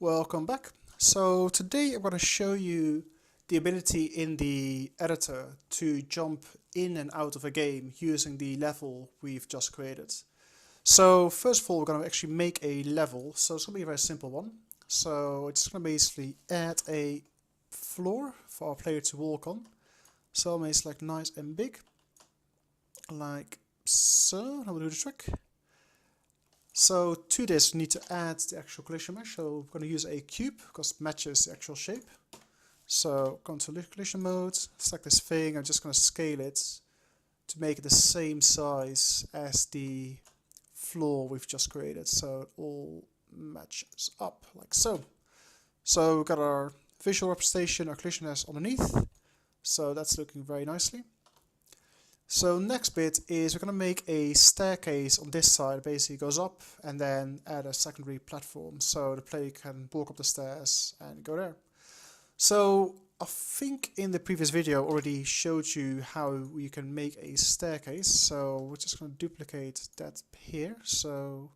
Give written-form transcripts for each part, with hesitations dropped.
Welcome back. So today I'm going to show you the ability in the editor to jump in and out of a game using the level we've just created. So first of all, we're going to actually make a level. So it's going to be a very simple one. So it's going to basically add a floor for our player to walk on. So I'll make it like nice and big, like so. That will do the trick. So to this, we need to add the actual collision mesh. So we're going to use a cube because it matches the actual shape. So go into collision mode, select this thing. I'm just going to scale it to make it the same size as the floor we've just created. So it all matches up like so. So we've got our visual representation, our collision mesh underneath. So that's looking very nicely. So next bit is we're going to make a staircase on this side. Basically goes up and then add a secondary platform so the player can walk up the stairs and go there. So I think in the previous video already showed you how you can make a staircase. So we're just going to duplicate that here. So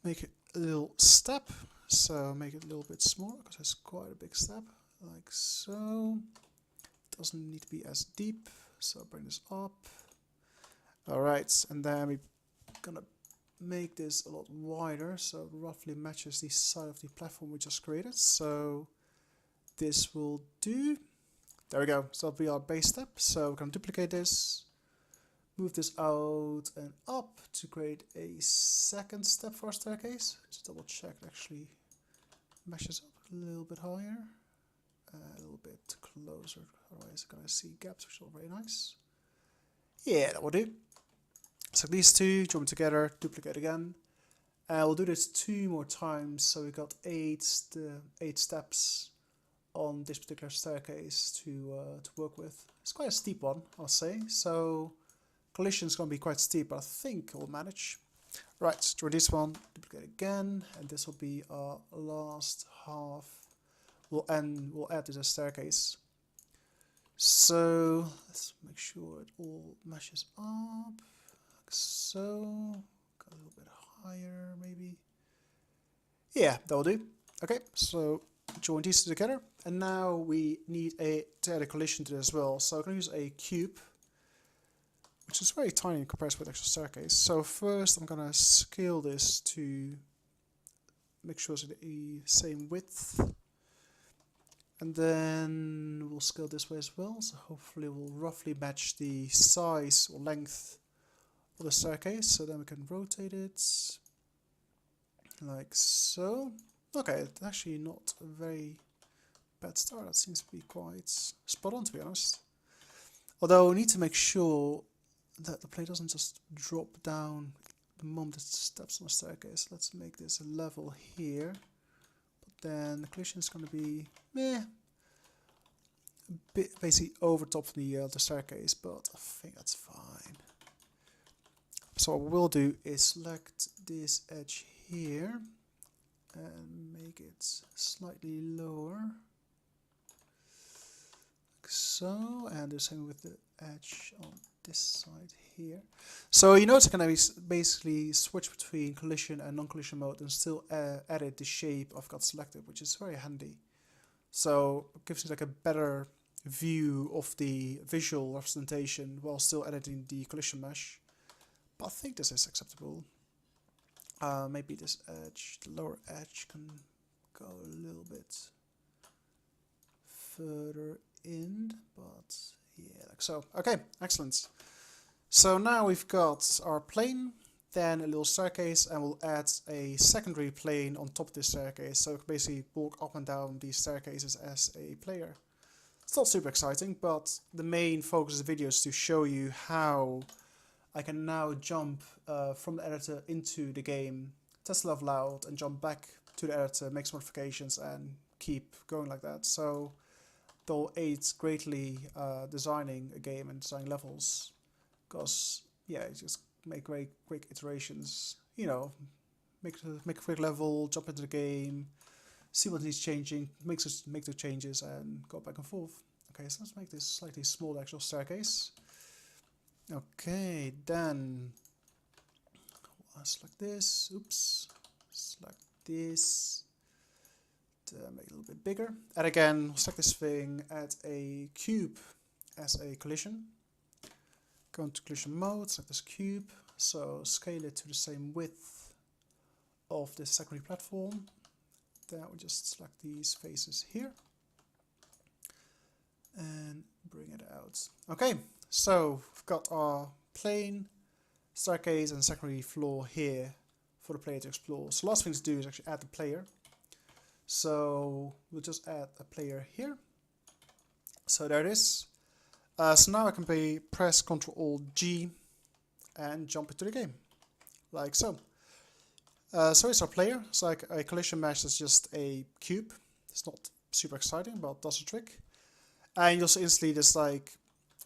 make it a little step. So make it a little bit smaller because it's quite a big step like so. It doesn't need to be as deep. So bring this up. Alright, and then we're gonna make this a lot wider so it roughly matches the side of the platform we just created. So this will do. There we go. So that'll be our base step. So we're gonna duplicate this, move this out and up to create a second step for our staircase. Just double check it actually meshes up a little bit higher. A little bit closer, otherwise I'm gonna see gaps, which are very nice. Yeah, that will do. So these two, join them together, duplicate again. We'll do this 2 more times, so we got 8 steps on this particular staircase to work with. It's quite a steep one, I'll say. So collision is going to be quite steep, but I think we'll manage. Right, join this one, duplicate again, and this will be our last half. We'll add to the staircase. So let's make sure it all meshes up like so. Got a little bit higher maybe. Yeah, that'll do. Okay, so join these two together, and now we need to add a collision to this as well. So I'm going to use a cube, which is very tiny in comparison with the actual staircase. So first I'm going to scale this to make sure it's the same width. And then we'll scale this way as well, so hopefully we'll roughly match the size or length of the staircase. So then we can rotate it like so. Okay, it's actually not a very bad start. That seems to be quite spot on, to be honest. Although we need to make sure that the player doesn't just drop down the moment it steps on the staircase. Let's make this a level here. Then the collision is going to be basically over top of the staircase, but I think that's fine. So what we'll do is select this edge here and make it slightly lower, like so, and the same with the edge on this side here. So you notice I can basically switch between collision and non-collision mode and still edit the shape I've got selected, which is very handy. So it gives you like a better view of the visual representation while still editing the collision mesh. But I think this is acceptable. Maybe this edge, the lower edge, can go a little bit further in, but yeah, like so. Okay, excellent. So now we've got our plane, then a little staircase, and we'll add a secondary plane on top of this staircase, so you can basically walk up and down these staircases as a player. It's not super exciting, but the main focus of the video is to show you how I can now jump from the editor into the game, test the level out, and jump back to the editor, make some modifications, and keep going like that. So they'll aid greatly designing a game and designing levels, because yeah, you just make very quick iterations. You know, make a quick level, jump into the game, see what needs changing, make the changes, and go back and forth. Okay, so let's make this slightly smaller actual staircase. Okay, then select this. Oops, select this. make it a little bit bigger. And again, select this thing, add a cube as a collision. Go into collision mode, select this cube. So scale it to the same width of this secondary platform. Then we just select these faces here and bring it out. Okay, so we've got our plane, staircase and secondary floor here for the player to explore. So last thing to do is actually add the player. So we'll just add a player here. So there it is. So now I can press Ctrl-Alt-G and jump into the game, like so. So it's our player. It's like a collision mesh is just a cube. It's not super exciting, but does the trick. And you'll see instantly this like,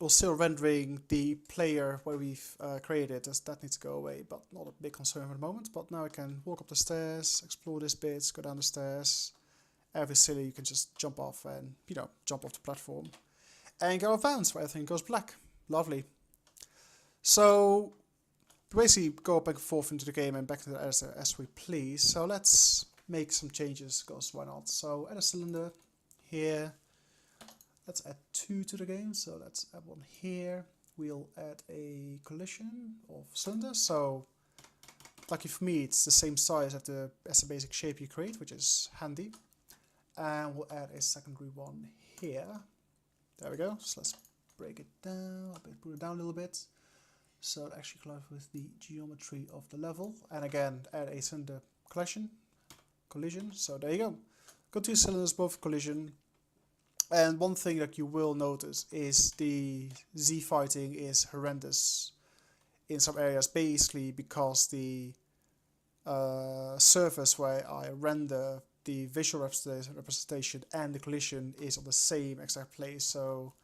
we're still rendering the player where we've created. That needs to go away, but not a big concern for the moment. But now I can walk up the stairs, explore this bit, go down the stairs. Every silly you can just jump off and, you know, jump off the platform. And go advance where everything goes black. Lovely. So basically go back and forth into the game and back into the editor as we please. So let's make some changes, because why not? So add a cylinder here. Let's add 2 to the game. So let's add 1 here. We'll add a collision of cylinders. So lucky for me, it's the same size as the basic shape you create, which is handy. And we'll add a secondary one here. There we go. So let's break it down, put it down a little bit. So it actually collides with the geometry of the level. And again, add a cylinder collision. So there you go. Got 2 cylinders, both collision. And one thing that you will notice is the Z fighting is horrendous in some areas, basically because the surface where I render the visual representation and the collision is on the same exact place. So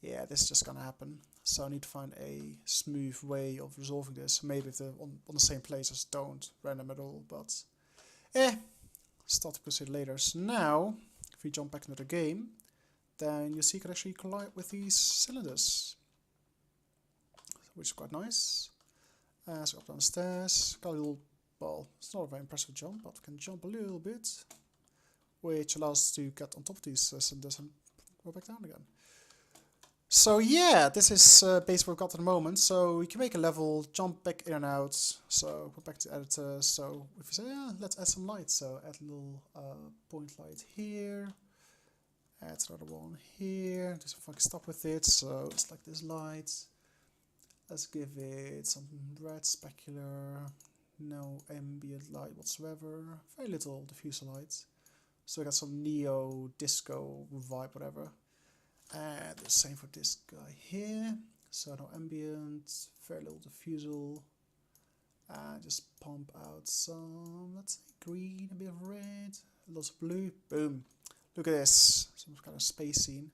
yeah, this is just gonna happen. So I need to find a smooth way of resolving this. Maybe if they're on the same place, just don't render them at all. But start to consider later. So now, if we jump back into the game, then you see you can actually collide with these cylinders, which is quite nice. So up down the stairs, got a little, well, it's not a very impressive jump, but we can jump a little bit, which allows us to get on top of these cylinders and go back down again. So yeah, this is basically what we've got at the moment. So we can make a level, jump back in and out. So go back to editor. So if you say, yeah, let's add some lights. So add a little point light here. Add another one here. Do some funky stuff with it. So it's like this light. Let's give it some red specular. No ambient light whatsoever. Very little diffuser light. So we got some neo disco vibe, whatever. And the same for this guy here. So no ambient, very little diffusal. And just pump out some, let's say green, a bit of red, lots of blue. Boom. Look at this, some kind of space scene.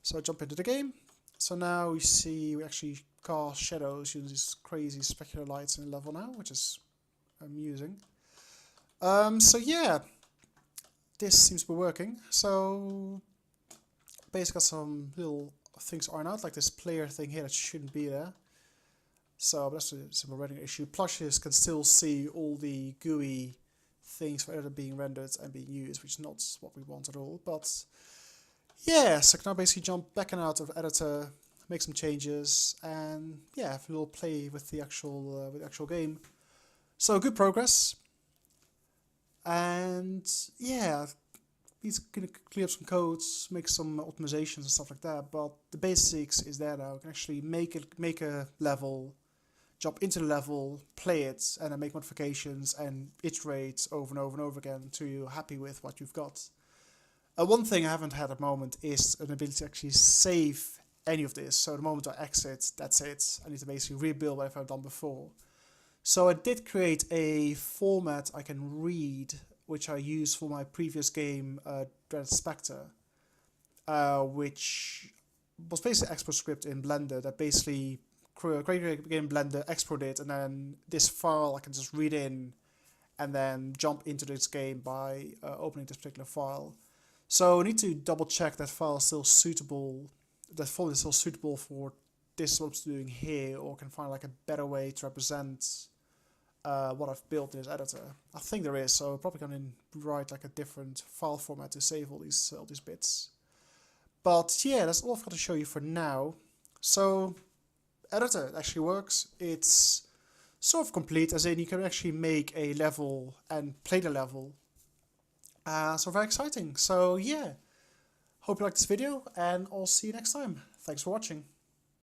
So I jump into the game. So now we see we actually cast shadows using these crazy specular lights in the level now, which is amusing. So yeah, this seems to be working. So basically got some little things ironed out, like this player thing here that shouldn't be there. So that's a simple rendering issue. Plushes can still see all the GUI things that are being rendered and being used, which is not what we want at all. But yeah, so I can now basically jump back and out of editor, make some changes, and yeah, have a little play with the actual game. So good progress. And yeah, he's gonna clear up some codes, make some optimizations and stuff like that. But the basics is there now. You can actually make a level, jump into the level, play it, and then make modifications and iterate over and over and over again until you're happy with what you've got. One thing I haven't had at the moment is an ability to actually save any of this. So the moment I exit, that's it. I need to basically rebuild whatever I've done before. So I did create a format I can read, which I used for my previous game, Dread Spectre, which was basically an export script in Blender that basically created a game in Blender, export it, and then this file I can just read in and then jump into this game by opening this particular file. So I need to double check that file is still suitable, that format is still suitable for this what I'm doing here, or can find like a better way to represent what I've built in this editor. I think there is, so I'm probably gonna write like a different file format to save all these bits. But yeah, that's all I've got to show you for now. So editor, it actually works. It's sort of complete, as in you can actually make a level and play the level. So very exciting. So yeah, hope you liked this video, and I'll see you next time. Thanks for watching.